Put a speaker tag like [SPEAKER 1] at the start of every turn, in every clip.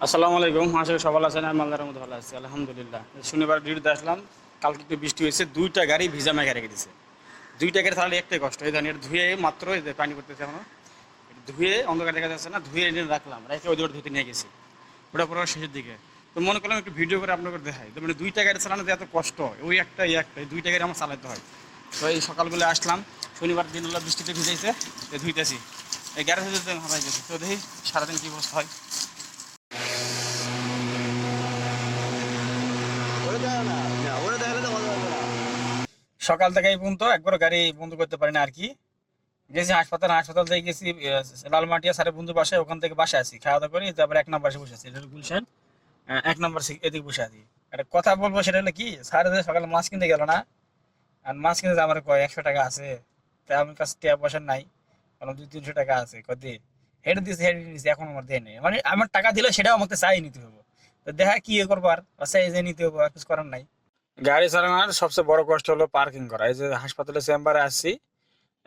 [SPEAKER 1] আসসালামু আলাইকুম। আশা করি সবাই আছেন। আমি আল্লাহর রহমতে ভালো আছি, আলহামদুলিল্লাহ। শনিবার ডিউটিতে আসলাম। কালকে একটু বৃষ্টি হয়েছে, দুইটা গাড়ি ভিজা মেঘে রেখে দিছে। দুইটা গাড়ি তাহলে একটাই কষ্ট, এই ধানের ধুয়ে মাত্র এই যে পানি করতেছে এখনো, ধুয়ে অন্ধকার দেখা যাচ্ছে না, ধুয়ে এনে রাখলাম, রেখে ওই ধুতে নিয়ে গেছি। ওটা পুরো শেষের দিকে। তো মনে করলাম একটু ভিডিও করে আপনাকে দেখাই। তো মানে দুইটা গাড়ি চালানোতে এত কষ্ট, ওই একটা এই একটা, এই দুইটা গাড়ি আমার চালাতে হয়। তো এই সকালবেলা আসলাম, শনিবার দিন হলো বৃষ্টিতে ভিজাইছে, তো ধুইতেছি। এই গ্যারেজ হতে হারাই গেছে, তো দেখি সারাদিন কী অবস্থা হয়। সকাল থেকে এই পর্যন্ত একবার গাড়ি বন্ধ করতে পারি না আর কি। গেছি হাসপাতাল থেকে গেছি লালমাটিয়া স্যারের বন্ধু বাসায়, ওখান থেকে বাসায় আসি, খাওয়া দাওয়া করি, তারপরে 1 নম্বর বসে আছি, এটা হলো গুলশান। 1 নম্বর এদিকে বসে আছি। একটা কথা বলবো, সেটা হলো কি, স্যার যে সকালে মাছ কিনতে গেল না, আর মাছ কিনতে আমার কয় 100 টাকা আছে। তাই আমার কাছে টাকা পয়সা নাই, কারণ 200-300 টাকা আছে, কয় দে। হেঁটে দিয়েছি, এখন আমার দেয় নেই, মানে আমার টাকা দিলে সেটাও আমাকে চাই নিতে হবে। তো দেখা কি করবার, চাই যে নিতে হবে, আর কিছু করার নাই। গাড়ি চালানোর সবচেয়ে বড় কষ্ট হলো পার্কিং করা। এই যে হাসপাতালের চেম্বারে আসছি,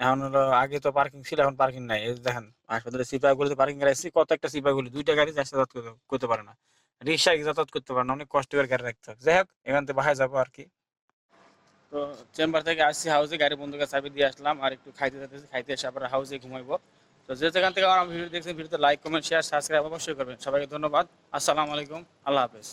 [SPEAKER 1] এখন হলো, আগে তো পার্কিং ছিল, এখন পার্কিং নাই। এই যে দেখেন, হাসপাতালের সিপাহীগুলিতে পার্কিং করে আসছি, কত একটা সিপাহীগুলি, দুইটা গাড়ি যাতায়াত করতে পারে না, রিক্সা যাতায়াত করতে পারে না, অনেক কষ্ট করে গাড়ি রাখতে হয়। যাই হোক, এখান থেকে বাসায় যাবো আর কি। তো চেম্বার থেকে আসছি হাউসে, গাড়ি বন্ধুকে চাবি দিয়ে আসলাম, আর একটু খাইতে যেতেছি, খাইতে এসে আবার হাউসে ঘুমাইবো। তো যে যেখান থেকে আমার ভিডিও দেখছেন, ভিডিওতে লাইক কমেন্ট শেয়ার সাবস্ক্রাইব অবশ্যই করবেন। সবাইকে ধন্যবাদ। আসসালামু আলাইকুম, আল্লাহ হাফেজ।